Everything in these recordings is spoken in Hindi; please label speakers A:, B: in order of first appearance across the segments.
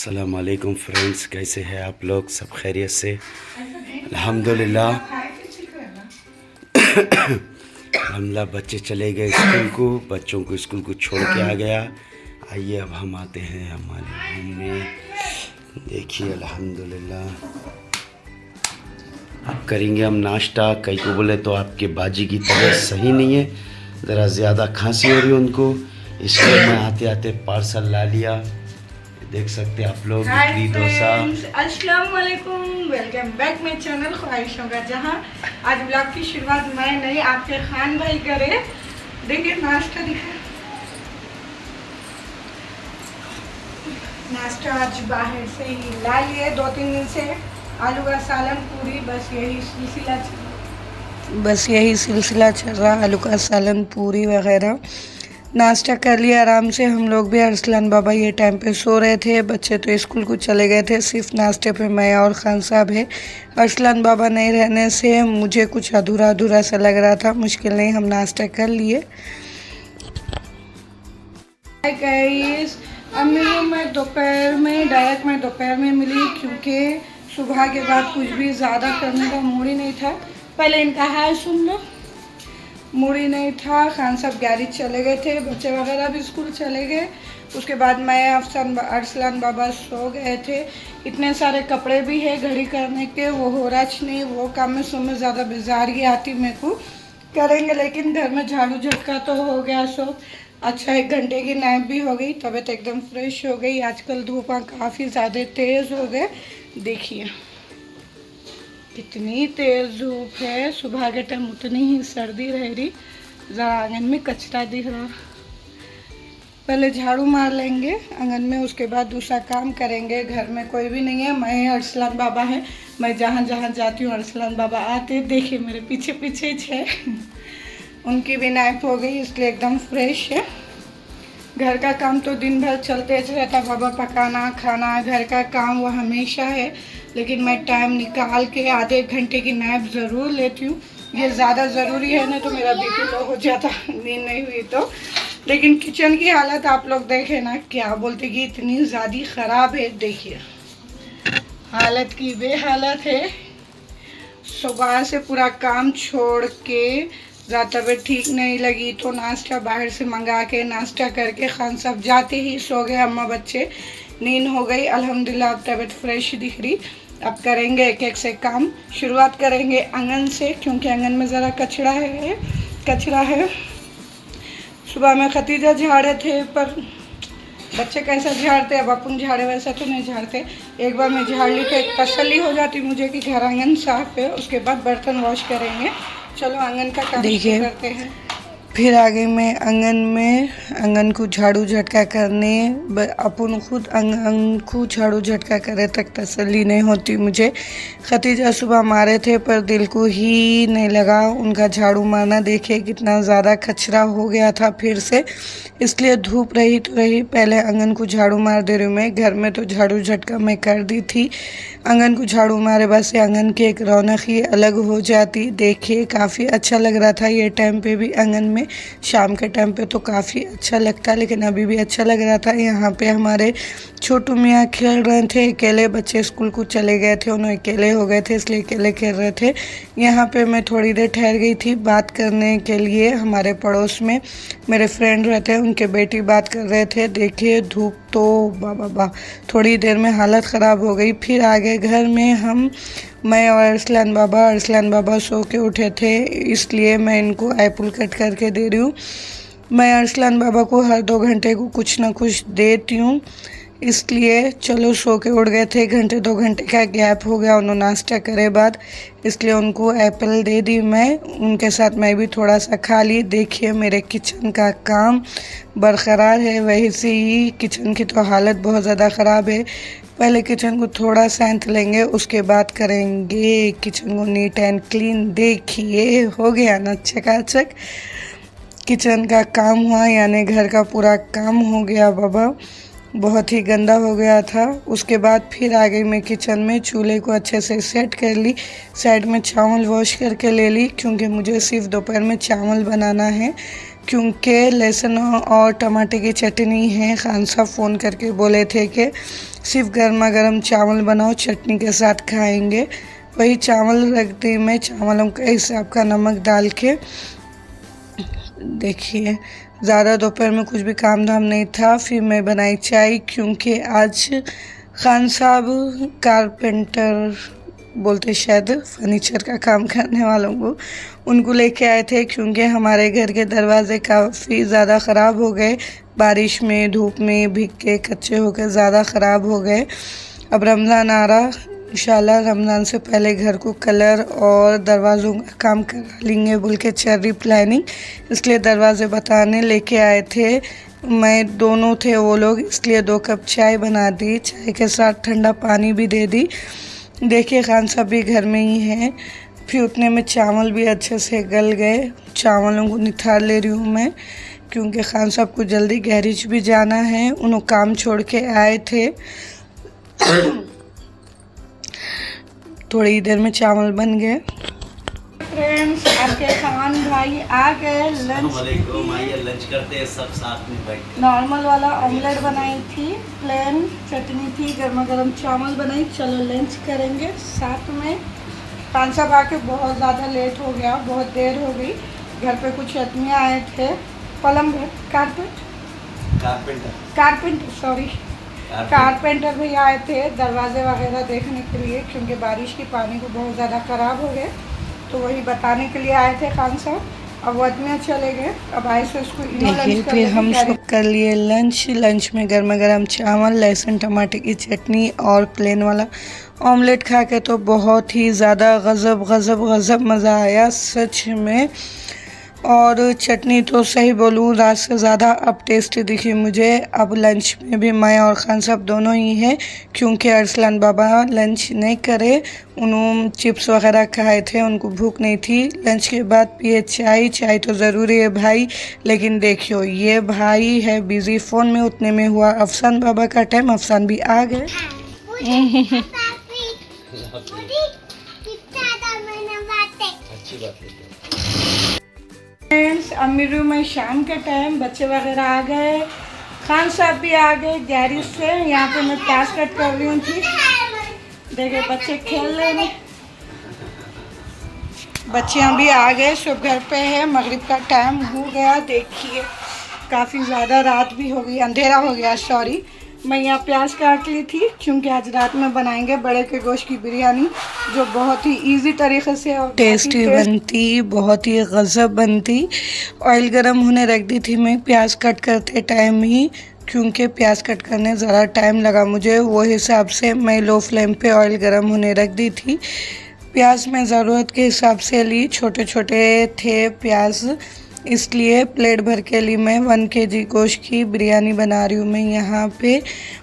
A: अस्सलाम वालेकुम फ्रेंड्स, कैसे हैं आप लोग? सब खैरियत से? अल्हम्दुलिल्लाह। अल्हम्दुलिल्लाह बच्चे चले गए स्कूल को, बच्चों को स्कूल को छोड़ के आ गया। आइए अब हम आते हैं हमारे रूम में। देखिए अल्हम्दुलिल्लाह अब करेंगे हम नाश्ता। कई को बोले तो आपके बाजी की तबीयत सही नहीं है, ज़रा ज़्यादा खांसी हो रही है उनको, इसलिए मैं आते आते पार्सल ला लिया। देख सकते हैं आप लोग इडली डोसा।
B: अस्सलाम वालेकुम, वेलकम बैक माय चैनल ख्वाहिशों का जहां। आज ब्लॉग की शुरुआत मैं नहीं आपके खान भाई करे। देखिए नाश्ता दिखा, नाश्ता आज बाहर से ही ला लिए 2-3 दिन से। आलू का सालन पूरी, बस यही सिलसिला चल रहा। आलू का सालन पूरी वगैरह नाश्ता कर लिया आराम से। हम लोग भी, अरसलान बाबा ये टाइम पे सो रहे थे, बच्चे तो स्कूल को चले गए थे। सिर्फ नाश्ते पे मैं और खान साहब है। अरसलान बाबा नहीं रहने से मुझे कुछ अधूरा अधूरा सा लग रहा था। मुश्किल नहीं, हम नाश्ता कर लिए। अम्मी मैं दोपहर में मिली, क्योंकि सुबह के बाद कुछ भी ज़्यादा करने का मूड ही नहीं था। पहले इनका हाल सुन लो। मूडी नहीं था। खान साहब गैरेज चले गए थे, बच्चे वगैरह भी स्कूल चले गए। उसके बाद मैं अरसलान बाबा सो गए थे। इतने सारे कपड़े भी है घड़ी करने के, वो हो रहा नहीं। वो काम में सुबह ज़्यादा बेजारगी आती मेरे को, करेंगे। लेकिन घर में झाड़ू झटका तो हो गया। सो अच्छा 1 घंटे की नैप भी हो गई, तबीयत एकदम फ्रेश हो गई। आजकल धूपा काफ़ी ज़्यादा तेज़ हो गए। देखिए कितनी तेज़ धूप है। सुबह के टाइम उतनी ही सर्दी रह रही। ज़रा आंगन में कचरा दिख रहा, पहले झाड़ू मार लेंगे आंगन में, उसके बाद दूसरा काम करेंगे। घर में कोई भी नहीं है, मैं अरसलान बाबा है। मैं जहाँ जहाँ जाती हूँ अरसलान बाबा आते। देखिए मेरे पीछे पीछे है। उनकी भी नाइट हो गई, इसलिए एकदम फ्रेश है। घर का काम तो दिन भर चलते रहता। बाबा पकाना खाना घर का काम वो हमेशा है, लेकिन मैं टाइम निकाल के आधे घंटे की नैप ज़रूर लेती हूँ। ये ज़्यादा ज़रूरी है ना, तो मेरा बीपी लो हो जाता नींद नहीं हुई तो। लेकिन किचन की हालत आप लोग देखें ना, क्या बोलते कि इतनी ज़्यादा ख़राब है। देखिए हालत की बेहालत है। सुबह से पूरा काम छोड़ के, ज़्यादा तबीयत ठीक नहीं लगी तो नाश्ता बाहर से मंगा के नाश्ता करके खान साहब जाते ही सो गए। अम्मा बच्चे नींद हो गई। अल्हम्दुलिल्लाह अब तबीयत फ्रेश दिख रही। अब करेंगे एक एक से काम। शुरुआत करेंगे आंगन से, क्योंकि आंगन में ज़रा कचरा है। सुबह में खतीजा झाड़े थे, पर बच्चे कैसा झाड़ते, अब अपन झाड़े वैसा तो नहीं झाड़ते। एक बार मैं झाड़ ली तो एक तसल्ली हो जाती मुझे कि घर आंगन साफ है। उसके बाद बर्तन वॉश करेंगे। चलो आंगन का काम करते हैं। फिर आगे मैं आंगन को झाड़ू झटका करने, अपन खुद आंगन को झाड़ू झटका करे तक तसल्ली नहीं होती मुझे। खतीजा सुबह मारे थे, पर दिल को ही नहीं लगा उनका झाड़ू मारना। देखे कितना ज़्यादा कचरा हो गया था फिर से, इसलिए धूप रही तो रही, पहले आंगन को झाड़ू मार दे रही हूँ मैं। घर में तो झाड़ू झटका मैं कर दी थी, आंगन को झाड़ू मारे बस से आंगन की एक रौनक ही अलग हो जाती। देखिए काफ़ी अच्छा लग रहा था ये टाइम पे भी आंगन में। शाम के टाइम पे तो काफ़ी अच्छा लगता, लेकिन अभी भी अच्छा लग रहा था। यहाँ पे हमारे छोटू मियाँ खेल रहे थे अकेले। बच्चे स्कूल को चले गए थे, उन्हें अकेले हो गए थे, इसलिए अकेले खेल रहे थे। यहाँ पे मैं थोड़ी देर ठहर गई थी बात करने के लिए। हमारे पड़ोस में मेरे फ्रेंड रहते हैं, उनके बेटी बात कर रहे थे। देखिए धूप तो बाबा थोड़ी देर में हालत ख़राब हो गई। फिर आगे घर में मैं और अरसलान बाबा सो के उठे थे, इसलिए मैं इनको एप्पल कट करके दे रही हूँ। मैं अरसलान बाबा को हर 2 घंटे को कुछ ना कुछ देती हूँ, इसलिए चलो सो के उठ गए थे। 1-2 घंटे का गैप हो गया उन्होंने नाश्ता करे बाद, इसलिए उनको एप्पल दे दी मैं। उनके साथ मैं भी थोड़ा सा खा ली। देखिए मेरे किचन का काम बरकरार है। वैसे ही किचन की तो हालत बहुत ज़्यादा ख़राब है। पहले किचन को थोड़ा सैंत लेंगे, उसके बाद करेंगे किचन को नीट एंड क्लीन। देखिए हो गया ना चकाचक, किचन का काम हुआ, यानी घर का पूरा काम हो गया बाबा। बहुत ही गंदा हो गया था। उसके बाद फिर आ गई मैं किचन में, चूल्हे को अच्छे से सेट कर ली। साइड में चावल वॉश करके ले ली, क्योंकि मुझे सिर्फ दोपहर में चावल बनाना है। क्योंकि लहसुन और टमाटर की चटनी है। खान साहब फ़ोन करके बोले थे कि सिर्फ गर्मा गर्म चावल बनाओ, चटनी के साथ खाएंगे। वही चावल रख दी मैं, चावलों के हिसाब का नमक डाल के। देखिए ज़्यादा दोपहर में कुछ भी काम धाम नहीं था, फिर मैं बनाई चाय, क्योंकि आज खान साहब कारपेंटर बोलते शायद फर्नीचर का काम करने वालों को उनको लेके आए थे, क्योंकि हमारे घर के दरवाजे काफ़ी ज़्यादा ख़राब हो गए, बारिश में धूप में भीग के कच्चे होकर ज़्यादा ख़राब हो गए। अब रमज़ान आ रहा, इंशाल्लाह रमज़ान से पहले घर को कलर और दरवाज़ों का काम करा लेंगे बोल के चल रही प्लानिंग, इसलिए दरवाज़े बताने लेके आए थे। मैं दोनों थे वो लोग, इसलिए 2 कप चाय बना दी, चाय के साथ ठंडा पानी भी दे दी। देखिए खान साहब भी घर में ही हैं। फिर उतने में चावल भी अच्छे से गल गए, चावलों को निथार ले रही हूँ मैं, क्योंकि खान साहब को जल्दी गैरेज भी जाना है, उन्होंने काम छोड़ के आए थे। थोड़ी देर में चावल बन गए। फ्रेंड्स आपके खान भाई आ गए,
A: लंच करते हैं सब साथ में बैठ के।
B: नॉर्मल वाला ऑमलेट बनाई थी, प्लेन चटनी थी, गर्मा गर्म चावल बनाई। चलो लंच करेंगे साथ में। खान साहब आके बहुत ज़्यादा लेट हो गया, बहुत देर हो गई। घर पे कुछ आदमी आए थे, कारपेंटर भी आए थे दरवाजे वगैरह देखने के लिए, क्योंकि बारिश की पानी को बहुत ज़्यादा ख़राब हो गए, तो वही बताने के लिए आए थे खान साहब। अब वो आदमी चले गए, अब आए से उसको देखिए। फिर हम सब कर लिए लंच में गर्मा गर्म चावल, लहसुन टमाटर की चटनी और प्लेन वाला ऑमलेट खा के तो बहुत ही ज़्यादा गज़ब मज़ा आया सच में। और चटनी तो सही बोलूँ रात से ज़्यादा अब टेस्टी दिखी मुझे। अब लंच में भी मैं और खान साहब दोनों ही हैं, क्योंकि अरसलान बाबा लंच नहीं करे, उन्होंने चिप्स वगैरह खाए थे, उनको भूख नहीं थी। लंच के बाद पिए चाय तो ज़रूरी है भाई। लेकिन देखियो ये भाई है बिज़ी फ़ोन में, उतने में हुआ अफसान बाबा का टाइम, अफसान भी आ गए।
A: अच्छी बात है।
B: फ्रेंड्स अम्मी रूम में शाम के टाइम बच्चे वगैरह आ गए, खान साहब भी आ गए गैरेज से। यहाँ पे मैं प्याज कट कर रही हूँ थी, देखिए बच्चे खेल रहे हैं। बच्चियाँ भी आ गए, सब घर पे है, मगरिब का टाइम हो गया। देखिए काफ़ी ज़्यादा रात भी हो गई, अंधेरा हो गया सॉरी। मैं यहाँ प्याज काट ली थी, क्योंकि आज रात में बनाएंगे बड़े के गोश्त की बिरयानी, जो बहुत ही इजी तरीके से और टेस्टी बनती, बहुत ही गज़ब बनती। ऑयल गरम होने रख दी थी मैं प्याज कट करते टाइम ही, क्योंकि प्याज कट करने ज़रा टाइम लगा मुझे, वो हिसाब से मैं लो फ्लेम पे ऑयल गरम होने रख दी थी। प्याज मैं ज़रूरत के हिसाब से ली, छोटे छोटे थे प्याज, इसलिए प्लेट भर के लिए मैं 1 kg गोश्त की बिरयानी बना रही हूँ मैं यहाँ पे,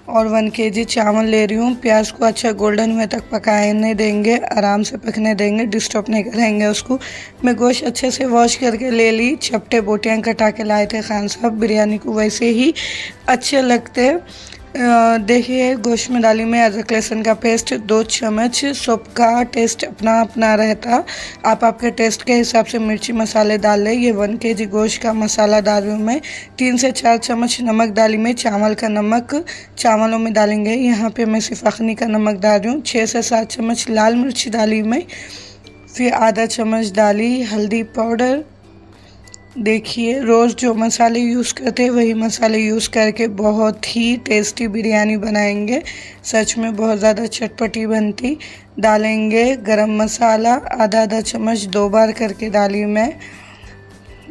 B: और 1 kg चावल ले रही हूँ। प्याज को अच्छा गोल्डन हुए तक पकाने देंगे, आराम से पकने देंगे, डिस्टर्ब नहीं करेंगे उसको। मैं गोश्त अच्छे से वॉश करके ले ली, चपटे बोटियाँ कटा के लाए थे खान साहब, बिरयानी को वैसे ही अच्छे लगते। देखिए गोश्त में डाली मैं अदरक लहसुन का पेस्ट 2 चम्मच। सबका टेस्ट अपना अपना रहता, आप आपके टेस्ट के हिसाब से मिर्ची मसाले डाल लें। ये 1 kg गोश्त का मसाला डाल रही हूँ मैं। 3 से 4 चम्मच नमक डाली मैं, चावल का नमक चावलों में डालेंगे। यहाँ पे मैं सिर्फ अखनी का नमक डाल रही हूँ। 6 से 7 चम्मच लाल मिर्ची डाली मैं, फिर आधा चम्मच डाली हल्दी पाउडर। देखिए रोज़ जो मसाले यूज़ करते हैं वही मसाले यूज़ करके बहुत ही टेस्टी बिरयानी बनाएंगे, सच में बहुत ज़्यादा चटपटी बनती। डालेंगे गरम मसाला आधा चम्मच, 2 बार करके डाली मैं।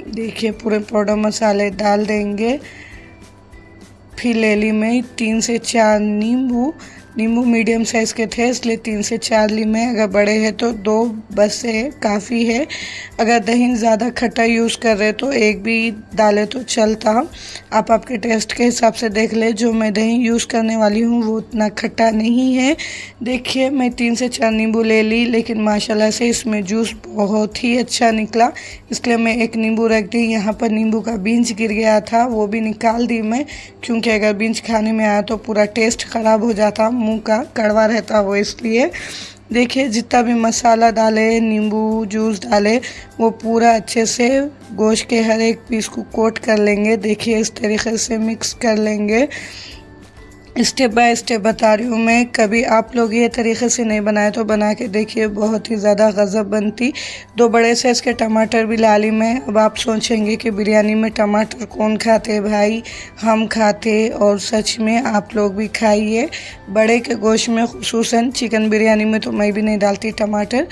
B: देखिए पूरे पाउडर मसाले डाल देंगे। फिर ले ली मैं 3 से 4 नींबू मीडियम साइज़ के थे, इसलिए 3 से 4 ली मैं। अगर बड़े हैं तो 2 बस है, काफ़ी है। अगर दही ज़्यादा खट्टा यूज़ कर रहे तो 1 भी डाले तो चलता, आप आपके टेस्ट के हिसाब से देख ले। जो मैं दही यूज़ करने वाली हूँ वो उतना खट्टा नहीं है। देखिए मैं 3 से 4 नींबू ले ली, लेकिन माशाल्लाह से इसमें जूस बहुत ही अच्छा निकला, इसलिए मैं 1 नींबू रख दी। यहाँ पर नींबू का बीज गिर गया था, वो भी निकाल दी मैं, क्योंकि अगर बीज खाने में आया तो पूरा टेस्ट ख़राब हो जाता, मुंह का कड़वा रहता वो, इसलिए देखिए जितना भी मसाला डाले, नींबू जूस डाले, वो पूरा अच्छे से गोश्त के हर एक पीस को कोट कर लेंगे। देखिए इस तरीके से मिक्स कर लेंगे। स्टेप बाय स्टेप बता रही हूँ मैं, कभी आप लोग ये तरीके से नहीं बनाए तो बना के देखिए, बहुत ही ज़्यादा गज़ब बनती। 2 बड़े साइज़ के टमाटर भी ला ली मैं। अब आप सोचेंगे कि बिरयानी में टमाटर कौन खाते भाई, हम खाते, और सच में आप लोग भी खाइए। बड़े के गोश्त में, खुसूसन चिकन बिरयानी में तो मैं भी नहीं डालती टमाटर,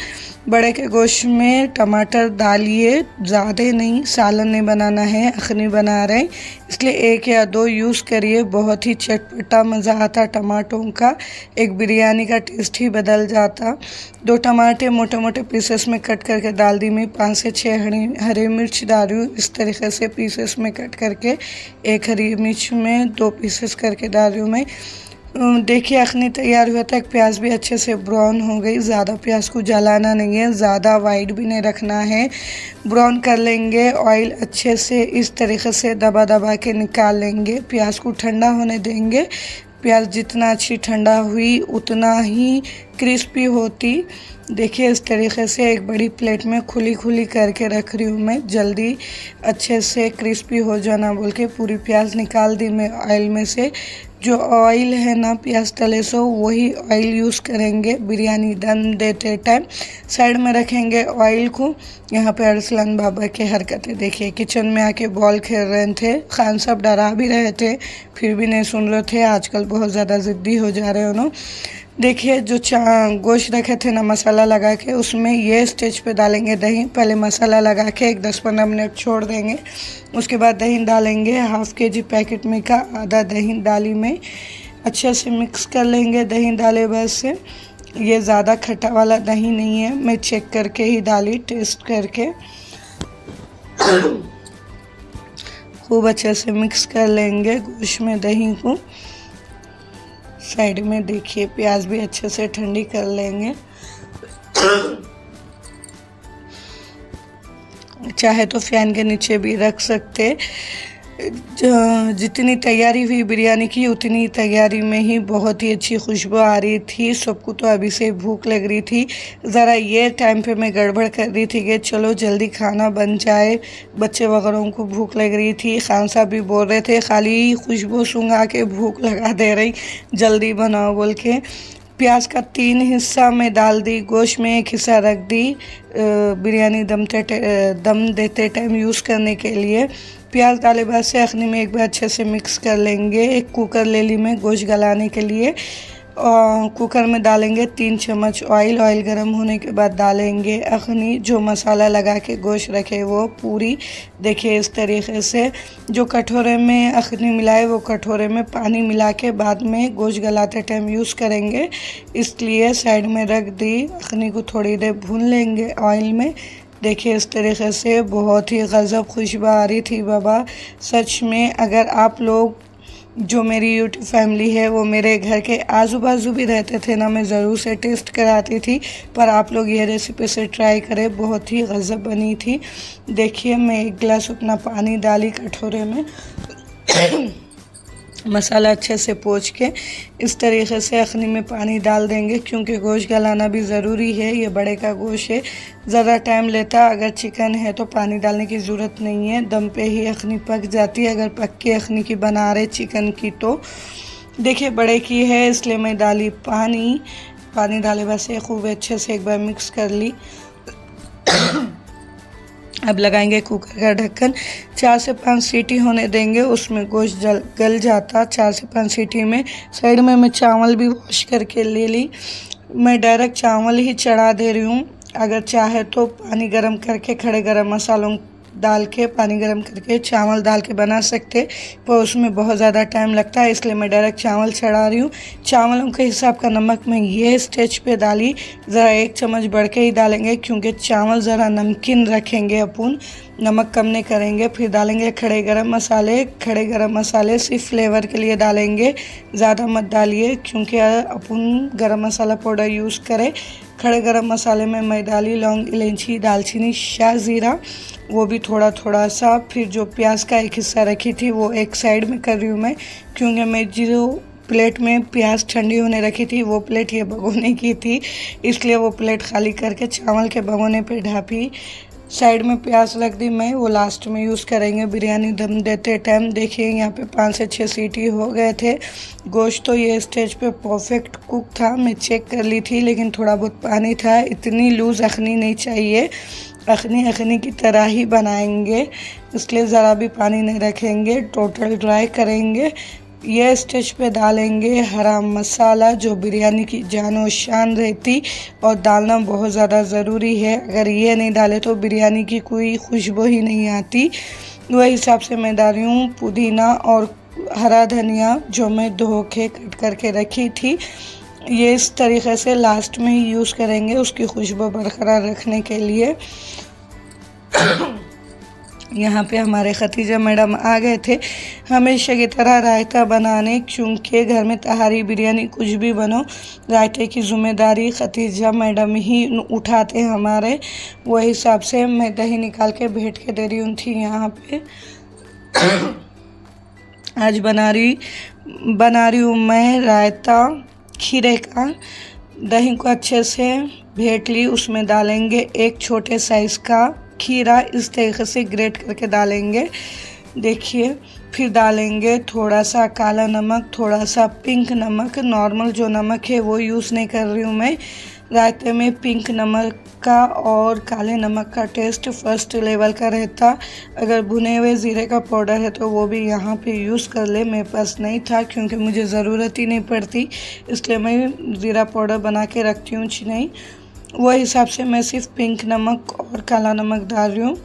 B: बड़े के गोश्त में टमाटर डालिए, ज़्यादा नहीं, सालन नहीं बनाना है, अखनी बना रहे हैं, इसलिए 1 या 2 यूज़ करिए। बहुत ही चटपटा मज़ा आता टमाटरों का, एक बिरयानी का टेस्ट ही बदल जाता। 2 टमाटर मोटे मोटे पीसेस में कट करके डाल दी मैं। 5 से 6 हरी मिर्च डाल रही हूँ, इस तरीके से पीसेस में कट करके। 1 हरी मिर्च में 2 पीसेस करके डाल रही हूँ मैं। देखिए अखनी तैयार हुआ तक प्याज भी अच्छे से ब्राउन हो गई। ज़्यादा प्याज को जलाना नहीं है, ज़्यादा वाइट भी नहीं रखना है, ब्राउन कर लेंगे। ऑयल अच्छे से इस तरीके से दबा दबा के निकाल लेंगे। प्याज को ठंडा होने देंगे। प्याज जितना अच्छी ठंडा हुई उतना ही क्रिस्पी होती। देखिए इस तरीके से एक बड़ी प्लेट में खुली खुली करके रख रही हूँ मैं, जल्दी अच्छे से क्रिस्पी हो जाना बोल के पूरी प्याज निकाल दी मैं ऑयल में से। जो ऑयल है ना प्याज तले सो वही ऑयल यूज़ करेंगे बिरयानी दम देते टाइम। साइड में रखेंगे ऑयल को। यहाँ पे अरसलान बाबा की हरकतें देखिए, किचन में आके बॉल खेल रहे थे। खान साहब डरा भी रहे थे, फिर भी नहीं सुन रहे थे। आजकल बहुत ज़्यादा ज़िद्दी हो जा रहे हैं उन्होंने। देखिए जो गोश्त रखे थे ना मसाला लगा के, उसमें ये स्टेज पे डालेंगे दही। पहले मसाला लगा के एक 10-15 मिनट छोड़ देंगे, उसके बाद दही डालेंगे। 1/2 kg पैकेट में का आधा दही डाली में अच्छे से मिक्स कर लेंगे। दही डाले बस से, ये ज़्यादा खट्टा वाला दही नहीं है, मैं चेक करके ही डाली, टेस्ट करके। खूब अच्छे से मिक्स कर लेंगे गोश्त में दही को। साइड में देखिए प्याज भी अच्छे से ठंडी कर लेंगे। चाहे तो फैन के नीचे भी रख सकते। जितनी तैयारी हुई बिरयानी की उतनी तैयारी में ही बहुत ही अच्छी खुशबू आ रही थी। सबको तो अभी से भूख लग रही थी। ज़रा ये टाइम पे मैं गड़बड़ कर रही थी कि चलो जल्दी खाना बन जाए, बच्चे वगैरह को भूख लग रही थी। खान साहब भी बोल रहे थे खाली खुशबू सूंघा के भूख लगा दे रही, जल्दी बनाओ बोल के। प्याज का 3 हिस्सा में डाल दी, गोश्त में 1 हिस्सा रख दी बिरयानी दम देते टाइम यूज़ करने के लिए। प्याज डाले बाद से अखनी में एक बार अच्छे से मिक्स कर लेंगे। एक कुकर ले ली मैं गोश्त गलाने के लिए। कुकर में डालेंगे 3 चम्मच ऑयल। ऑयल गर्म होने के बाद डालेंगे अखनी। जो मसाला लगा के गोश्त रखे वो पूरी, देखिए इस तरीके से। जो कटोरे में अखनी मिलाए वो कटोरे में पानी मिला के बाद में गोश्त गलाते टाइम यूज़ करेंगे, इसलिए साइड में रख दी। अखनी को थोड़ी देर भून लेंगे ऑयल में। देखिए इस तरीके से बहुत ही गज़ब खुशबू आ रही थी बाबा। सच में अगर आप लोग जो मेरी यूट्यूब फैमिली है वो मेरे घर के आजू बाजू भी रहते थे ना, मैं ज़रूर से टेस्ट कराती थी। पर आप लोग ये रेसिपी से ट्राई करें, बहुत ही गज़ब बनी थी। देखिए मैं 1 गिलास उतना पानी डाली कटोरे में। मसाला अच्छे से पोंछ के इस तरीके से अखनी में पानी डाल देंगे, क्योंकि गोश्त गलाना भी ज़रूरी है। ये बड़े का गोश्त है, ज़रा टाइम लेता। अगर चिकन है तो पानी डालने की ज़रूरत नहीं है, दम पे ही अखनी पक जाती है। अगर पक्की अखनी की बना रहे चिकन की तो देखिए बड़े की है इसलिए मैं डाली पानी। पानी डाले बस खूब अच्छे से एक बार मिक्स कर ली। अब लगाएंगे कुकर का ढक्कन। 4 से 5 सीटी होने देंगे, उसमें गोश्त गल जाता 4 से 5 सीटी में। साइड में मैं चावल भी वॉश करके ले ली। मैं डायरेक्ट चावल ही चढ़ा दे रही हूँ। अगर चाहे तो पानी गरम करके खड़े गरम मसालों डाल के पानी गरम करके चावल डाल के बना सकते, पर उसमें बहुत ज़्यादा टाइम लगता है, इसलिए मैं डायरेक्ट चावल चढ़ा रही हूँ। चावलों के हिसाब का नमक मैं ये स्टेज पे डाली, ज़रा 1 चम्मच बढ़ के ही डालेंगे, क्योंकि चावल ज़रा नमकीन रखेंगे अपन, नमक कम नहीं करेंगे। फिर डालेंगे खड़े गरम मसाले। खड़े गरम मसाले सिर्फ फ्लेवर के लिए डालेंगे, ज़्यादा मत डालिए, क्योंकि अपन गरम मसाला पाउडर यूज़ करें। खड़े गरम मसाले में मैं डाली लौंग, इलायची, दालचीनी, शाह ज़ीरा, वो भी थोड़ा थोड़ा सा। फिर जो प्याज का 1 हिस्सा रखी थी वो एक साइड में कर रही हूँ मैं, क्योंकि मैं जो प्लेट में प्याज ठंडी होने रखी थी, वो प्लेट ये भगोने की थी, इसलिए वो प्लेट खाली करके चावल के भगोने पे ढापी। साइड में प्याज रख दी मैं, वो लास्ट में यूज़ करेंगे बिरयानी दम देते टाइम। देखिए यहाँ पे 5 से 6 सीटी हो गए थे। गोश्त तो ये स्टेज पे परफेक्ट कुक था, मैं चेक कर ली थी, लेकिन थोड़ा बहुत पानी था। इतनी लूज़ अखनी नहीं चाहिए, अखनी की तरह ही बनाएंगे, इसलिए ज़रा भी पानी नहीं रखेंगे, टोटल ड्राई करेंगे। ये स्टेज पे डालेंगे हरा मसाला, जो बिरयानी की जान और शान रहती, और डालना बहुत ज़्यादा ज़रूरी है। अगर ये नहीं डाले तो बिरयानी की कोई खुशबू ही नहीं आती। वही हिसाब से मैं डाल रही हूँ पुदीना और हरा धनिया, जो मैं धो के कट करके रखी थी। ये इस तरीके से लास्ट में ही यूज़ करेंगे, उसकी खुशबू बरकरार रखने के लिए। यहाँ पे हमारे खतीजा मैडम आ गए थे हमेशा की तरह रायता बनाने, क्योंकि घर में तहारी बिरयानी कुछ भी बनो, रायते की ज़िम्मेदारी खतीजा मैडम ही उठाते हैं हमारे। वही हिसाब से मैं दही निकाल के भेंट के दे रही थी यहाँ पे। आज बना रही हूँ मैं रायता खीरे का। दही को अच्छे से भेंट ली, उसमें डालेंगे एक छोटे साइज़ का खीरा, इस तरीके से ग्रेट करके डालेंगे। देखिए, फिर डालेंगे थोड़ा सा काला नमक, थोड़ा सा पिंक नमक। नॉर्मल जो नमक है वो यूज़ नहीं कर रही हूँ मैं। रायते में पिंक नमक का और काले नमक का टेस्ट फर्स्ट लेवल का रहता। अगर भुने हुए ज़ीरे का पाउडर है तो वो भी यहाँ पे यूज़ कर ले, मेरे पास नहीं था क्योंकि मुझे ज़रूरत ही नहीं पड़ती, इसलिए मैं ज़ीरा पाउडर बना के रखती हूँ नहीं। वो हिसाब से मैं सिर्फ पिंक नमक और काला नमक डाल रही हूँ।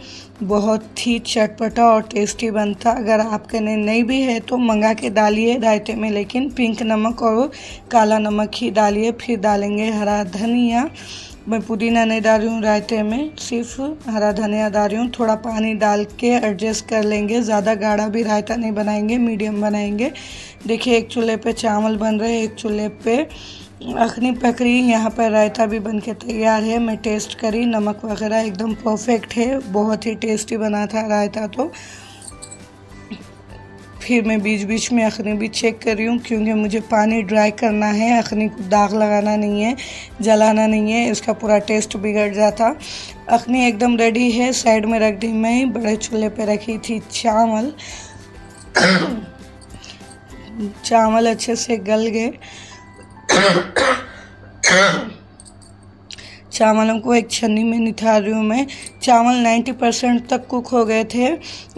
B: बहुत ही चटपटा और टेस्टी बनता। अगर आपके नहीं भी है तो मंगा के डालिए रायते में, लेकिन पिंक नमक और काला नमक ही डालिए। फिर डालेंगे हरा धनिया। मैं पुदीना नहीं डाल रही हूँ रायते में, सिर्फ हरा धनिया डाल रही हूँ। थोड़ा पानी डाल के एडजस्ट कर लेंगे, ज़्यादा गाढ़ा भी रायता नहीं बनाएंगे, मीडियम बनाएंगे। देखिए, एक चूल्हे पे चावल बन रहे, एक चूल्हे पे अखनी पकड़ी। यहाँ पर रायता भी बनके तैयार है। मैं टेस्ट करी, नमक वगैरह एकदम परफेक्ट है, बहुत ही टेस्टी बना था रायता। तो फिर मैं बीच बीच में अखनी भी चेक कर रही हूँ, क्योंकि मुझे पानी ड्राई करना है। अखनी को दाग लगाना नहीं है, जलाना नहीं है, इसका पूरा टेस्ट बिगड़ जाता। अखनी एकदम रेडी है, साइड में रख दी मैं। बड़े चूल्हे पे रखी थी चावल। चावल अच्छे से गल गए। चावलों को एक छन्नी में निथार रही हूँ मैं। चावल 90% तक कुक हो गए थे,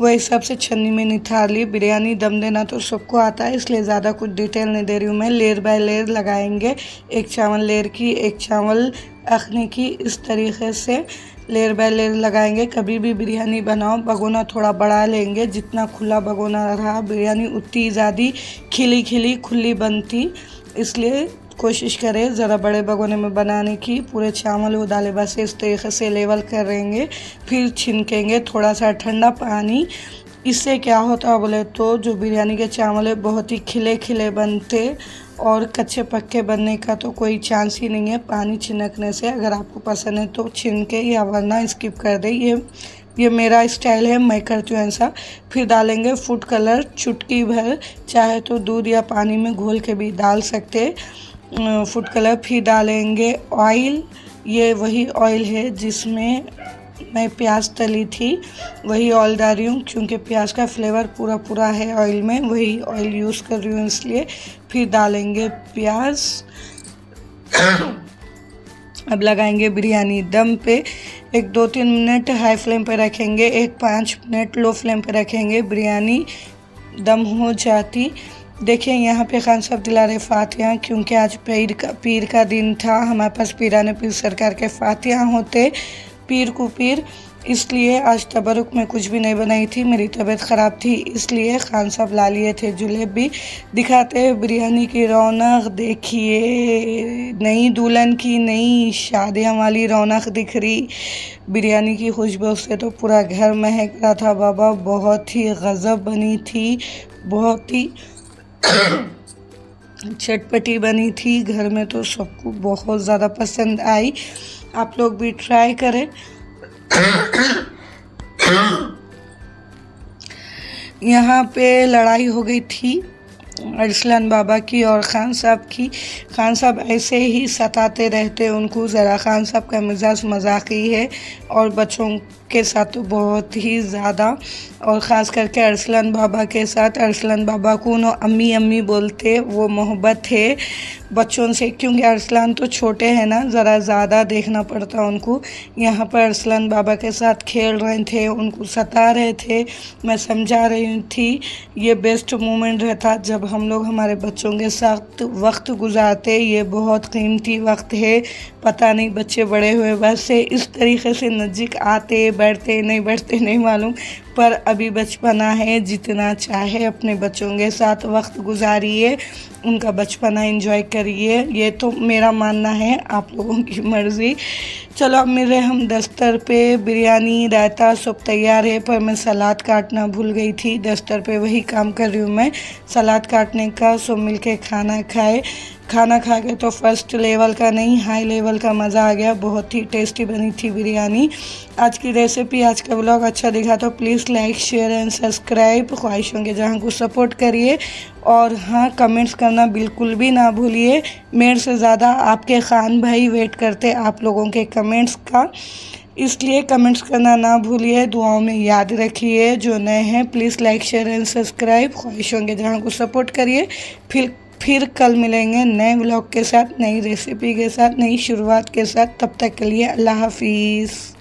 B: वही हिसाब से छन्नी में निथार ली। बिरयानी दम देना तो सबको आता है, इसलिए ज़्यादा कुछ डिटेल नहीं दे रही हूँ मैं। लेयर बाय लेयर लगाएंगे, एक चावल लेयर की, एक चावल अखनी की, इस तरीके से लेयर बाय लेयर लगाएंगे। कभी भी बिरयानी बनाओ, भगोना थोड़ा बढ़ा लेंगे। जितना खुला भगोना रहा बिरयानी उतनी ज़्यादा खिली खुली बनती, इसलिए कोशिश करें ज़रा बड़े भगोने में बनाने की। पूरे चावल वो दाले बस इस तरीके से लेवल करेंगे, फिर छिनकेंगे थोड़ा सा ठंडा पानी। इससे क्या होता है बोले तो जो बिरयानी के चावल है बहुत ही खिले बनते, और कच्चे पक्के बनने का तो कोई चांस ही नहीं है पानी छिनकने से। अगर आपको पसंद है तो छिनके, या वरना स्किप कर दे। ये मेरा स्टाइल है, मैं करती हूँ ऐसा। फिर डालेंगे फूड कलर चुटकी भर, चाहे तो दूध या पानी में घोल के भी डाल सकते फूड कलर। फिर डालेंगे ऑयल, ये वही ऑयल है जिसमें मैं प्याज तली थी, वही ऑयल डाल रही हूँ, क्योंकि प्याज का फ्लेवर पूरा है ऑयल में, वही ऑयल यूज़ कर रही हूँ इसलिए। फिर डालेंगे प्याज। अब लगाएंगे बिरयानी दम पे। एक 2-3 मिनट हाई फ्लेम पे रखेंगे, एक 5 मिनट लो फ्लेम पे रखेंगे, बिरयानी दम हो जाती। देखिए यहाँ पे खान साहब दिला रहे फातिहा, क्योंकि आज पीर का दिन था। हमारे पास पीराने पीर सरकार के फातिहा होते पीर को पीर, इसलिए आज तबरुक में कुछ भी नहीं बनाई थी। मेरी तबीयत ख़राब थी, इसलिए खान साहब ला लिए थे जलेबी। दिखाते हैं बिरयानी की रौनक। देखिए, नई दुल्हन की नई शादियाँ वाली रौनक दिख रही। बिरयानी की खुशबू से तो पूरा घर महक रहा था बाबा। बहुत ही गज़ब बनी थी, बहुत ही चटपटी बनी थी। घर में तो सबको बहुत ज़्यादा पसंद आई। आप लोग भी ट्राई करें। यहाँ पे लड़ाई हो गई थी अरसलान बाबा की और ख़ान साहब की। ख़ान साहब ऐसे ही सताते रहते उनको, ज़रा ख़ान साहब का मिजाज मजाकी है और बच्चों के साथ तो बहुत ही ज़्यादा, और ख़ास करके अरसलान बाबा के साथ। अरसलान बाबा को उन्होंने अम्मी अम्मी बोलते, वो मोहब्बत है बच्चों से, क्योंकि अरसलान तो छोटे हैं ना, ज़रा ज़्यादा देखना पड़ता उनको। यहाँ पर अरसलान बाबा के साथ खेल रहे थे, उनको सता रहे थे, मैं समझा रही थी। ये बेस्ट मोमेंट रहता जब हम लोग हमारे बच्चों के साथ वक्त गुजारते, ये बहुत कीमती वक्त है। पता नहीं बच्चे बड़े हुए बस से इस तरीके से नज़दीक आते बैठते नहीं मालूम, पर अभी बचपना है, जितना चाहे अपने बच्चों के साथ वक्त गुजारिए, उनका बचपना एंजॉय करिए। ये तो मेरा मानना है, आप लोगों की मर्ज़ी। चलो अब मिल रहे हम दस्तर पे। बिरयानी रायता सब तैयार है, पर मैं सलाद काटना भूल गई थी। दस्तर पे वही काम कर रही हूँ मैं, सलाद काटने का। सब मिल के खाना खाए। खाना खा के तो फर्स्ट लेवल का नहीं, हाई लेवल का मज़ा आ गया। बहुत ही टेस्टी बनी थी बिरयानी। आज की रेसिपी, आज का व्लॉग अच्छा दिखा तो please like share and subscribe. ख्वाहिशों के जहाँ को सपोर्ट करिए, और हाँ, कमेंट्स करना बिल्कुल भी ना भूलिए। मेरे से ज़्यादा आपके खान भाई वेट करते आप लोगों के कमेंट्स का, इसलिए कमेंट्स करना ना भूलिए। दुआओं में याद रखिए। जो नए हैं please like share and subscribe. ख्वाहिशों के जहाँ को सपोर्ट करिए। फिर कल मिलेंगे नए व्लॉग के साथ, नई रेसिपी के साथ, नई शुरुआत के साथ। तब तक के लिए अल्लाह हाफिज़।